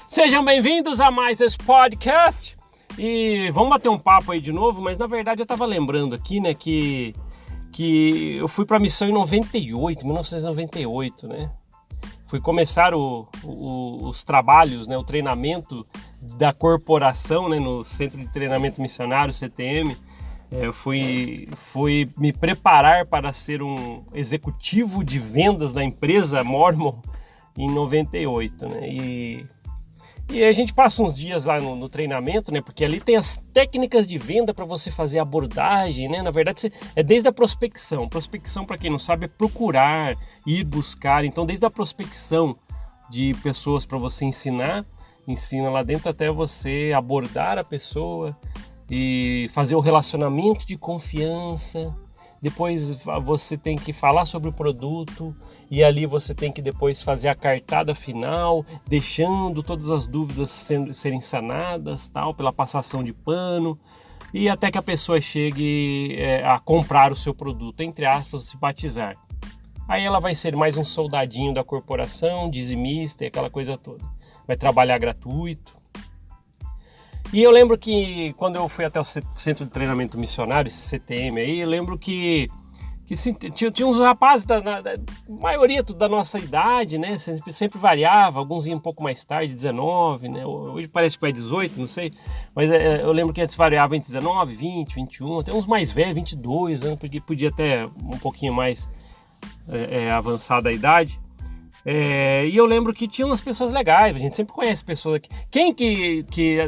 Sejam bem-vindos a mais esse podcast e vamos bater um papo aí de novo, mas na verdade eu tava lembrando aqui, né, que eu fui pra missão em 1998, né? Fui começar os trabalhos, né, o treinamento da corporação, né, no Centro de Treinamento Missionário, CTM. Eu fui me preparar para ser um executivo de vendas da empresa Mormon em 98, né? E a gente passa uns dias lá no treinamento, né? Porque ali tem as técnicas de venda para você fazer abordagem, né? Na verdade, é desde a prospecção. Prospecção, para quem não sabe, é procurar, ir buscar. Então, desde a prospecção de pessoas para você ensina lá dentro até você abordar a pessoa e fazer o relacionamento de confiança. Depois você tem que falar sobre o produto e ali você tem que depois fazer a cartada final, deixando todas as dúvidas serem sanadas, tal, pela passação de pano, e até que a pessoa chegue a comprar o seu produto, entre aspas, se batizar. Aí ela vai ser mais um soldadinho da corporação, dizimista e aquela coisa toda. Vai trabalhar gratuito. E eu lembro que quando eu fui até o Centro de Treinamento Missionário, esse CTM aí, eu lembro que sim, tinha uns rapazes, da maioria da nossa idade, né? Sempre variava, alguns iam um pouco mais tarde, 19, né? Hoje parece que vai 18, não sei. Mas eu lembro que antes variava entre 19, 20, 21, até uns mais velhos, 22 anos, porque podia até um pouquinho mais avançada a idade. E eu lembro que tinha umas pessoas legais, a gente sempre conhece pessoas aqui. Quem que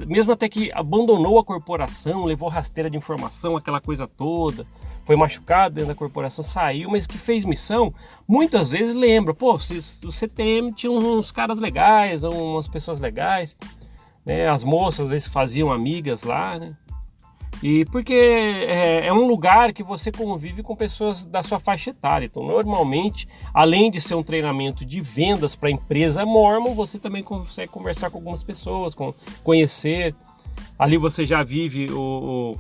mesmo até que abandonou a corporação, levou rasteira de informação, aquela coisa toda, foi machucado dentro da corporação, saiu, mas que fez missão, muitas vezes lembra, pô, o CTM tinha uns caras legais, umas pessoas legais, né? As moças às vezes faziam amigas lá, né? E porque é um lugar que você convive com pessoas da sua faixa etária. Então, normalmente, além de ser um treinamento de vendas para a empresa Mormon, você também consegue conversar com algumas pessoas, conhecer. Ali você já vive o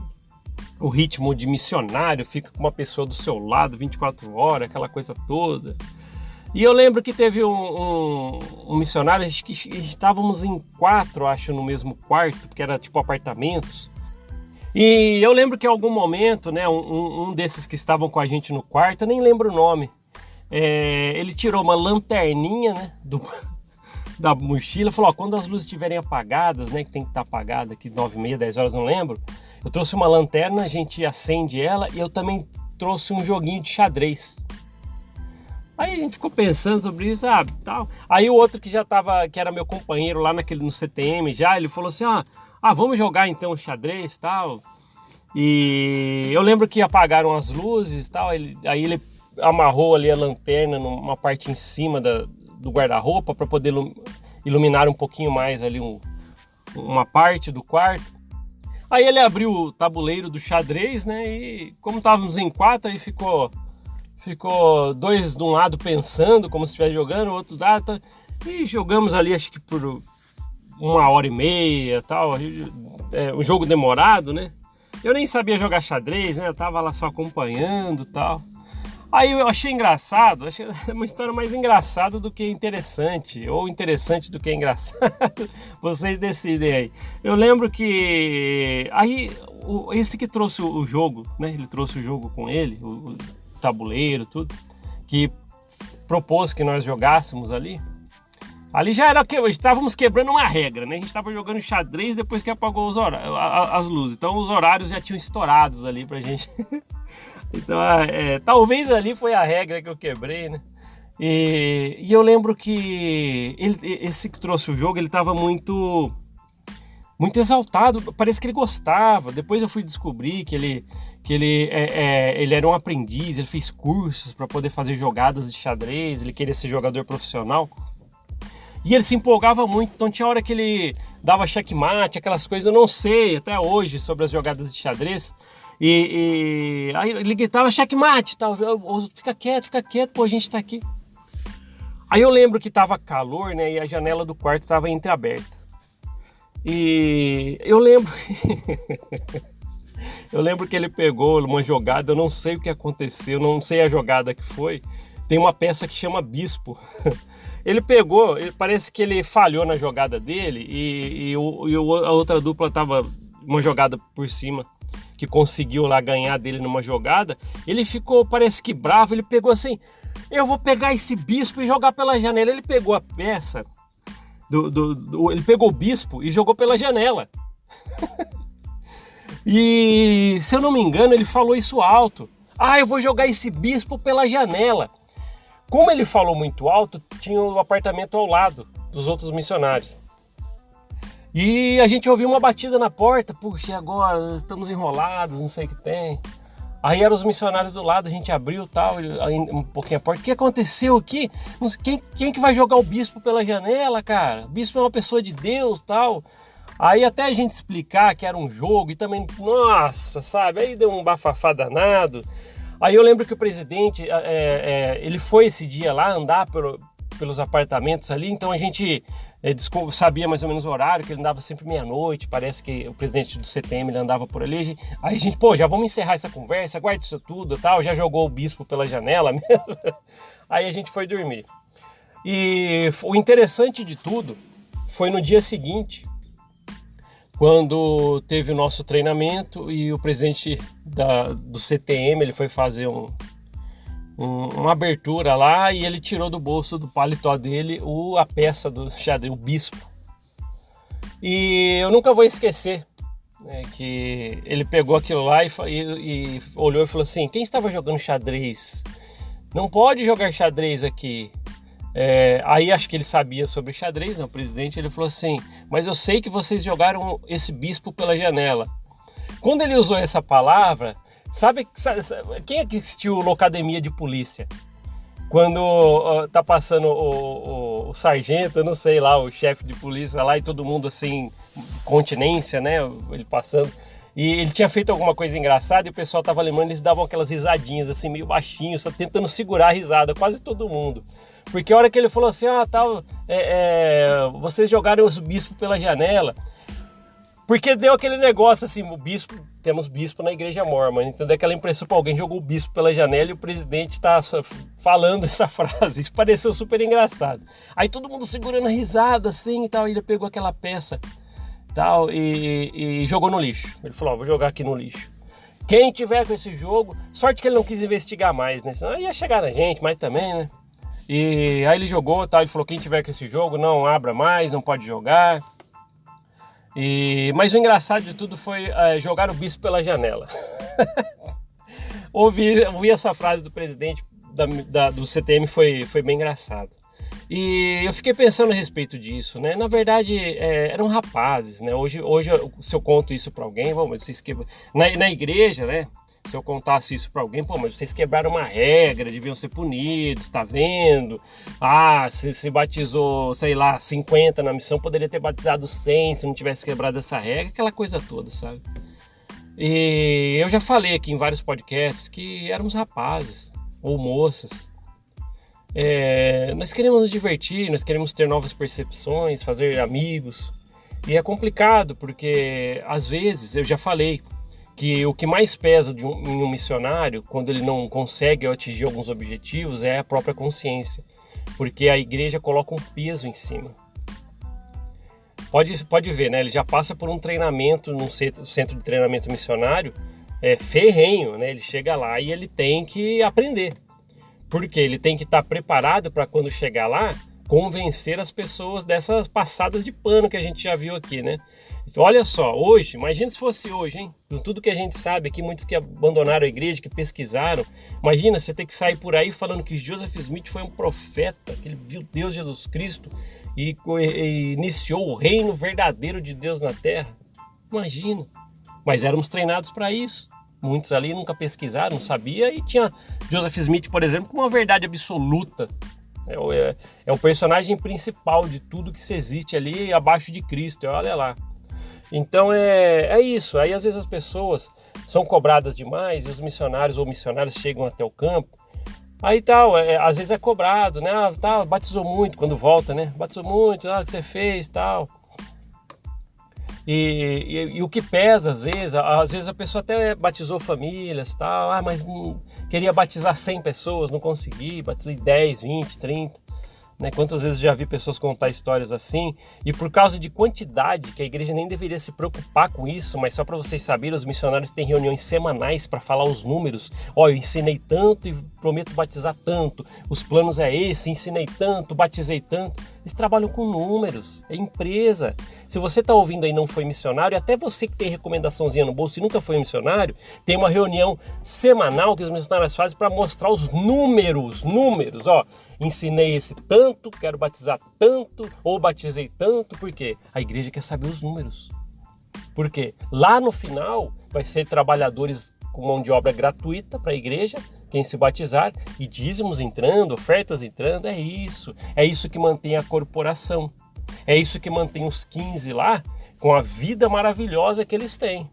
ritmo de missionário, fica com uma pessoa do seu lado 24 horas, aquela coisa toda. E eu lembro que teve um missionário, que estávamos em 4, acho, no mesmo quarto, porque era tipo apartamentos. E eu lembro que em algum momento, né, um desses que estavam com a gente no quarto, eu nem lembro o nome, ele tirou uma lanterninha, né, da mochila, falou, ó, quando as luzes estiverem apagadas, né, que tem que estar apagada aqui 9h30, 10 horas, não lembro, eu trouxe uma lanterna, a gente acende ela e eu também trouxe um joguinho de xadrez. Aí a gente ficou pensando sobre isso, tal. Aí o outro que que era meu companheiro lá no CTM já, ele falou assim, vamos jogar então xadrez e tal. E eu lembro que apagaram as luzes e tal, aí ele amarrou ali a lanterna numa parte em cima do guarda-roupa para poder iluminar um pouquinho mais ali uma parte do quarto. Aí ele abriu o tabuleiro do xadrez, né, e como estávamos em 4, aí ficou 2 de um lado pensando como se estivesse jogando, o outro lado, e jogamos ali acho que por 1h30, tal, um jogo demorado, né? Eu nem sabia jogar xadrez, né? Eu tava lá só acompanhando, tal. Aí eu achei engraçado, achei uma história mais engraçada do que interessante, ou interessante do que engraçado. Vocês decidem aí. Eu lembro que aí esse que trouxe o jogo, né? Ele trouxe o jogo com ele, o tabuleiro, tudo, que propôs que nós jogássemos ali. Ali já era que estávamos quebrando uma regra, né? A gente estava jogando xadrez depois que apagou as luzes. Então os horários já tinham estourados ali pra gente. Então talvez ali foi a regra que eu quebrei, né? E eu lembro que esse que trouxe o jogo, ele estava muito exaltado. Parece que ele gostava. Depois eu fui descobrir que ele era um aprendiz. Ele fez cursos para poder fazer jogadas de xadrez. Ele queria ser jogador profissional. E ele se empolgava muito, então tinha hora que ele dava checkmate, aquelas coisas, eu não sei até hoje sobre as jogadas de xadrez. E aí ele gritava checkmate, tal, fica quieto, pô, a gente tá aqui. Aí eu lembro que tava calor, né, e a janela do quarto tava entreaberta. E eu lembro eu lembro que ele pegou uma jogada, eu não sei o que aconteceu, não sei a jogada que foi, tem uma peça que chama Bispo. Ele pegou, parece que ele falhou na jogada dele e a outra dupla tava uma jogada por cima, que conseguiu lá ganhar dele numa jogada. Ele ficou, parece que bravo, ele pegou assim, eu vou pegar esse bispo e jogar pela janela. Ele pegou a peça, ele pegou o bispo e jogou pela janela. E, se eu não me engano, ele falou isso alto. Eu vou jogar esse bispo pela janela. Como ele falou muito alto, tinha um apartamento ao lado dos outros missionários. E a gente ouviu uma batida na porta. Puxa, agora estamos enrolados, não sei o que tem. Aí eram os missionários do lado, a gente abriu tal, um pouquinho a porta. O que aconteceu aqui? Quem que vai jogar o bispo pela janela, cara? O bispo é uma pessoa de Deus, tal. Aí até a gente explicar que era um jogo e também, nossa, sabe? Aí deu um bafafá danado. Aí eu lembro que o presidente, ele foi esse dia lá andar pelos apartamentos ali, então a gente sabia mais ou menos o horário, que ele andava sempre meia-noite, parece que o presidente do CTM ele andava por ali. Aí a gente, já vamos encerrar essa conversa, guarda isso tudo e tal, já jogou o bispo pela janela mesmo. Aí a gente foi dormir. E o interessante de tudo foi no dia seguinte, quando teve o nosso treinamento e o presidente do CTM, ele foi fazer uma abertura lá e ele tirou do bolso do paletó dele a peça do xadrez, o bispo. E eu nunca vou esquecer, né, que ele pegou aquilo lá e olhou e falou assim, quem estava jogando xadrez? Não pode jogar xadrez aqui. Aí acho que ele sabia sobre xadrez, né? O presidente, ele falou assim, mas eu sei que vocês jogaram esse bispo pela janela. Quando ele usou essa palavra, sabe quem é que assistiu Locademia de Polícia? Quando tá passando o sargento, eu não sei lá, o chefe de polícia lá e todo mundo assim, continência, né? Ele passando. E ele tinha feito alguma coisa engraçada e o pessoal tava lembrando, eles davam aquelas risadinhas assim, meio baixinhos, tentando segurar a risada, quase todo mundo. Porque a hora que ele falou assim, vocês jogaram os bispos pela janela. Porque deu aquele negócio assim, temos bispo na igreja mórmon, então deu aquela impressão que alguém jogou o bispo pela janela e o presidente está falando essa frase. Isso pareceu super engraçado. Aí todo mundo segurando a risada assim e tal, e ele pegou aquela peça tal, e jogou no lixo. Ele falou, vou jogar aqui no lixo. Quem tiver com esse jogo, sorte que ele não quis investigar mais, né? Senão ia chegar na gente, mas também, né? E aí ele jogou, tal, ele falou, quem tiver com esse jogo, não abra mais, não pode jogar. Mas o engraçado de tudo foi jogar o bispo pela janela. Ouvi essa frase do presidente do CTM, foi bem engraçado. E eu fiquei pensando a respeito disso, né? Na verdade, eram rapazes, né? Hoje, se eu conto isso para alguém, mas vocês na igreja, né? Se eu contasse isso para alguém, mas vocês quebraram uma regra, deviam ser punidos, tá vendo? Se batizou, sei lá, 50 na missão, poderia ter batizado 100 se não tivesse quebrado essa regra, aquela coisa toda, sabe? E eu já falei aqui em vários podcasts que éramos rapazes ou moças. Nós queremos nos divertir, nós queremos ter novas percepções, fazer amigos. E é complicado porque, às vezes, eu já falei que o que mais pesa em um missionário, quando ele não consegue atingir alguns objetivos, é a própria consciência. Porque a igreja coloca um peso em cima. Pode ver, né? Ele já passa por um treinamento num centro de treinamento missionário ferrenho, né? Ele chega lá e ele tem que aprender. Porque ele tem que estar preparado para quando chegar lá, convencer as pessoas dessas passadas de pano que a gente já viu aqui, né? Então, olha só, hoje, imagina se fosse hoje, hein? Com tudo que a gente sabe aqui, muitos que abandonaram a igreja, que pesquisaram. Imagina você ter que sair por aí falando que Joseph Smith foi um profeta, que ele viu Deus Jesus Cristo e iniciou o reino verdadeiro de Deus na terra. Imagina. Mas éramos treinados para isso. Muitos ali nunca pesquisaram, não sabia, e tinha Joseph Smith, por exemplo, com uma verdade absoluta. É o personagem principal de tudo que se existe ali abaixo de Cristo, olha lá. Então é isso, aí às vezes as pessoas são cobradas demais e os missionários ou missionários chegam até o campo, aí tal, às vezes é cobrado, né? Batizou muito, quando volta, né? Batizou muito, o que você fez, tal. E o que pesa, às vezes a pessoa até batizou famílias, tal, mas queria batizar 100 pessoas, não consegui, batizei 10, 20, 30. Né? Quantas vezes já vi pessoas contar histórias assim, e por causa de quantidade, que a igreja nem deveria se preocupar com isso, mas só para vocês saberem, os missionários têm reuniões semanais para falar os números. Eu ensinei tanto e prometo batizar tanto, os planos é esse, ensinei tanto, batizei tanto. Eles trabalham com números, é empresa. Se você está ouvindo aí e não foi missionário, até você que tem recomendaçãozinha no bolso e nunca foi missionário, tem uma reunião semanal que os missionários fazem para mostrar os números, ensinei esse tanto, quero batizar tanto, ou batizei tanto, por quê? A igreja quer saber os números. Por quê? Lá no final vai ser trabalhadores com mão de obra gratuita para a igreja, quem se batizar, e dízimos entrando, ofertas entrando, é isso que mantém a corporação, é isso que mantém os 15 lá com a vida maravilhosa que eles têm.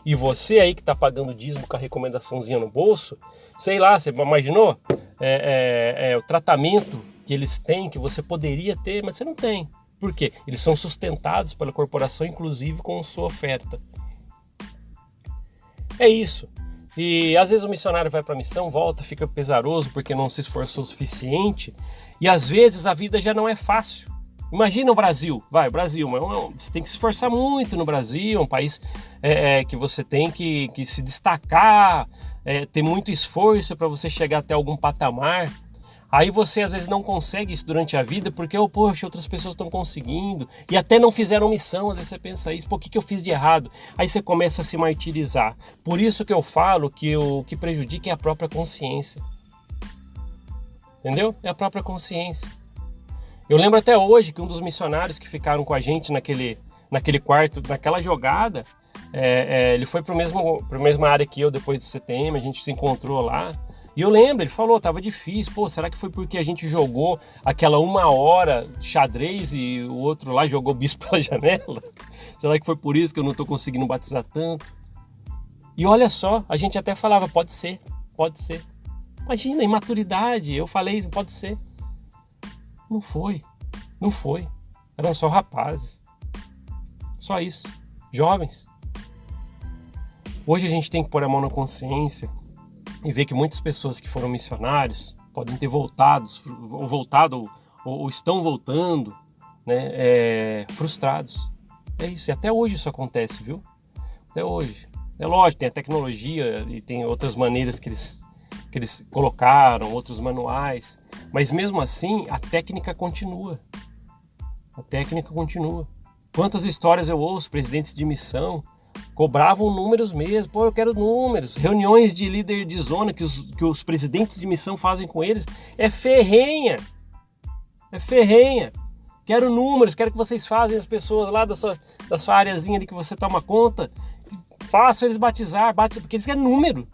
E você aí que está pagando dízimo com a recomendaçãozinha no bolso, sei lá, você imaginou o tratamento que eles têm, que você poderia ter, mas você não tem. Por quê? Eles são sustentados pela corporação, inclusive com sua oferta. É isso. E às vezes o missionário vai para a missão, volta, fica pesaroso porque não se esforçou o suficiente, e às vezes a vida já não é fácil. Imagina o Brasil, Brasil, você tem que se esforçar muito no Brasil, é um país que você tem que se destacar, ter muito esforço para você chegar até algum patamar. Aí você às vezes não consegue isso durante a vida porque, poxa, outras pessoas estão conseguindo e até não fizeram missão. Às vezes você pensa isso, o que eu fiz de errado? Aí você começa a se martirizar. Por isso que eu falo que o que prejudica é a própria consciência. Entendeu? É a própria consciência. Eu lembro até hoje que um dos missionários que ficaram com a gente naquele quarto, naquela jogada, ele foi para a mesma área que eu depois do CTM, a gente se encontrou lá. E eu lembro, ele falou, tava difícil, será que foi porque a gente jogou aquela 1 hora de xadrez e o outro lá jogou o bispo pela janela? Será que foi por isso que eu não tô conseguindo batizar tanto? E olha só, a gente até falava, pode ser. Imagina, imaturidade, eu falei, pode ser. Não foi. Eram só rapazes. Só isso. Jovens. Hoje a gente tem que pôr a mão na consciência e ver que muitas pessoas que foram missionários podem ter voltado ou estão voltando, né, frustrados. É isso. E até hoje isso acontece, viu? Até hoje. É lógico, tem a tecnologia e tem outras maneiras que eles colocaram, outros manuais. Mas mesmo assim, a técnica continua. Quantas histórias eu ouço, presidentes de missão, cobravam números mesmo. Eu quero números. Reuniões de líder de zona que os presidentes de missão fazem com eles é ferrenha. Quero números, quero que vocês façam as pessoas lá da sua areazinha ali que você toma conta. Façam eles batizar, porque eles querem número.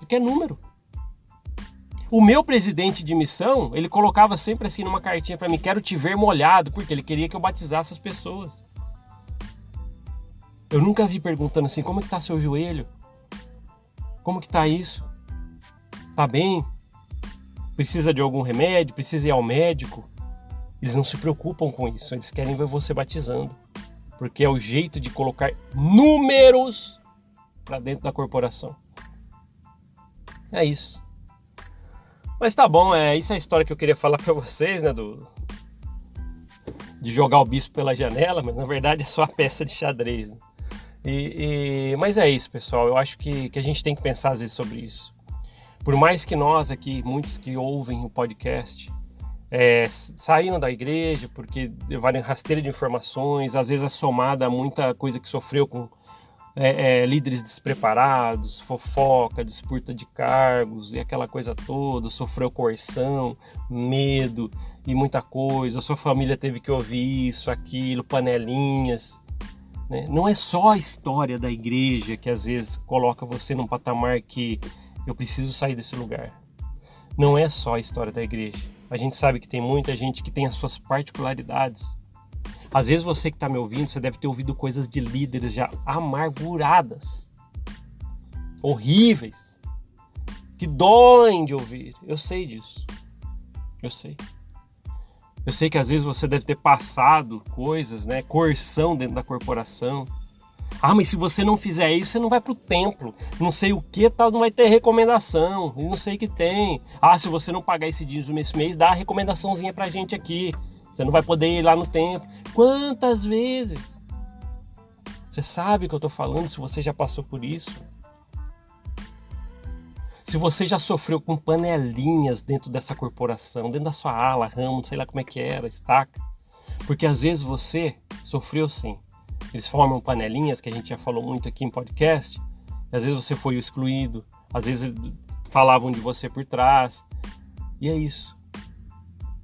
O meu presidente de missão, ele colocava sempre assim numa cartinha para mim, quero te ver molhado, porque ele queria que eu batizasse as pessoas. Eu nunca vi perguntando assim, como é que tá seu joelho? Como que tá isso? Tá bem? Precisa de algum remédio? Precisa ir ao médico? Eles não se preocupam com isso, eles querem ver você batizando. Porque é o jeito de colocar números para dentro da corporação. É isso. Mas tá bom, isso é a história que eu queria falar para vocês, né, de jogar o bispo pela janela, mas na verdade é só a peça de xadrez, né? Mas é isso, pessoal, eu acho que a gente tem que pensar às vezes sobre isso. Por mais que nós aqui, muitos que ouvem o podcast, saíram da igreja porque levaram rasteira de informações, às vezes assomada a muita coisa que sofreu com líderes despreparados, fofoca, disputa de cargos e aquela coisa toda, sofreu coerção, medo e muita coisa, a sua família teve que ouvir isso, aquilo, panelinhas, né? Não é só a história da igreja que às vezes coloca você num patamar que eu preciso sair desse lugar. Não é só a história da igreja. A gente sabe que tem muita gente que tem as suas particularidades. Às vezes você que está me ouvindo, você deve ter ouvido coisas de líderes já amarguradas, horríveis, que doem de ouvir. Eu sei disso. Eu sei que às vezes você deve ter passado coisas, né, coerção dentro da corporação. Ah, mas se você não fizer isso, você não vai pro templo. Não sei o que, tal, não vai ter recomendação. Não sei o que tem. Ah, se você não pagar esse dízimo esse mês, dá a recomendaçãozinha pra gente aqui. Você não vai poder ir lá no templo. Quantas vezes? Você sabe o que eu tô falando, se você já passou por isso? Se você já sofreu com panelinhas dentro dessa corporação, dentro da sua ala, ramo, sei lá como é que era, estaca. Porque às vezes você sofreu sim. Eles formam panelinhas, que a gente já falou muito aqui em podcast. E às vezes você foi excluído, às vezes falavam de você por trás. E é isso.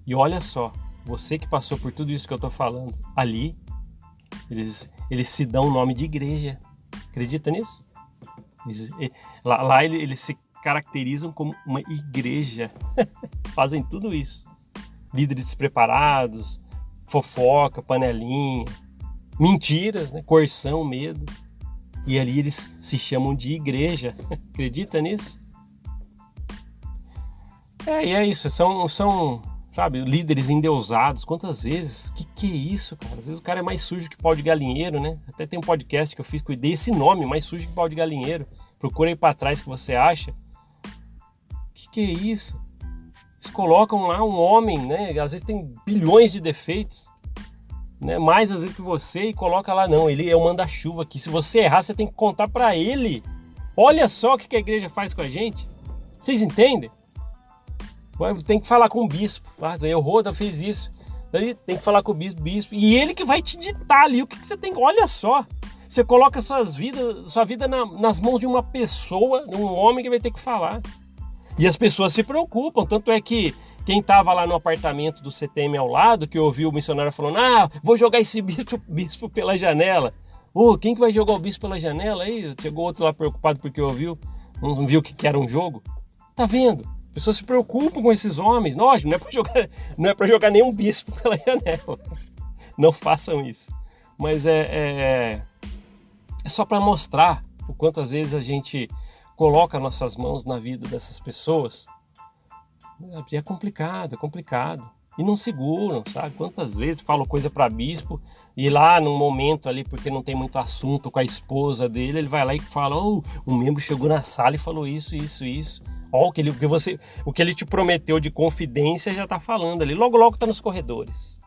E olha só, você que passou por tudo isso que eu estou falando, ali, eles se dão o nome de igreja. Acredita nisso? Lá eles se caracterizam como uma igreja. Fazem tudo isso. Líderes despreparados, fofoca, panelinha, mentiras, né? Coerção, medo. E ali eles se chamam de igreja. Acredita nisso? E é isso. São, sabe, líderes endeusados. Quantas vezes? Que é isso, cara? Às vezes o cara é mais sujo que pau de galinheiro, né? Até tem um podcast que eu fiz, cuidei esse nome, mais sujo que pau de galinheiro. Procura aí pra trás que você acha. Que é isso? Eles colocam lá um homem, né? Às vezes tem bilhões de defeitos, né? Mais às vezes que você, e coloca lá, não, ele é o manda-chuva aqui. Se você errar, você tem que contar pra ele. Olha só o que a igreja faz com a gente. Vocês entendem? Tem que falar com o bispo. Errou, fez isso. Daí tem que falar com o bispo. E ele que vai te ditar ali o que você tem. Olha só. Você coloca sua vida nas mãos de uma pessoa, de um homem que vai ter que falar. E as pessoas se preocupam. Tanto é que quem estava lá no apartamento do CTM ao lado, que ouviu o missionário falando, vou jogar esse bispo pela janela. Quem que vai jogar o bispo pela janela? Aí chegou outro lá preocupado porque ouviu, não viu que era um jogo. Tá vendo? As pessoas se preocupam com esses homens. Lógico, não é para jogar nenhum bispo pela janela. Não façam isso. Mas é só para mostrar o quanto às vezes a gente coloca nossas mãos na vida dessas pessoas. É complicado. E não seguram, sabe? Quantas vezes falam coisa para bispo e lá num momento ali, porque não tem muito assunto com a esposa dele, ele vai lá e fala, um membro chegou na sala e falou isso. O que ele te prometeu de confidência já tá falando ali. Logo tá nos corredores.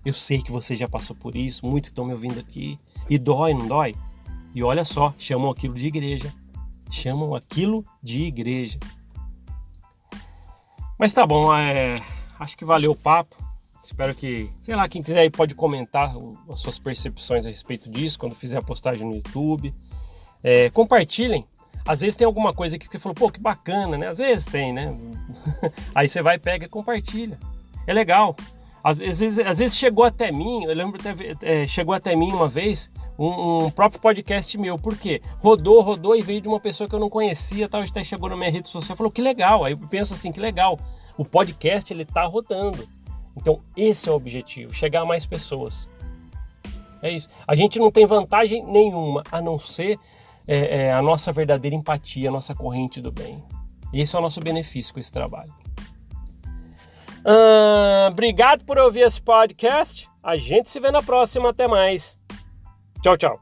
Eu sei que você já passou por isso, muitos que estão me ouvindo aqui. E dói, não dói? E olha só, chamam aquilo de igreja. Mas tá bom, acho que valeu o papo. Espero que, sei lá, quem quiser aí pode comentar as suas percepções a respeito disso quando fizer a postagem no YouTube. Compartilhem. Às vezes tem alguma coisa que você falou, que bacana, né? Às vezes tem, né? Aí você vai, pega e compartilha. É legal. Às vezes chegou até mim, eu lembro até, chegou até mim uma vez um próprio podcast meu. Por quê? Rodou e veio de uma pessoa que eu não conhecia, tal, até chegou na minha rede social e falou, que legal. Aí eu penso assim, que legal. O podcast, ele tá rodando. Então, esse é o objetivo, chegar a mais pessoas. É isso. A gente não tem vantagem nenhuma, a não ser a nossa verdadeira empatia, a nossa corrente do bem. Esse é o nosso benefício com esse trabalho. Obrigado por ouvir esse podcast. A gente se vê na próxima. Até mais. Tchau, tchau.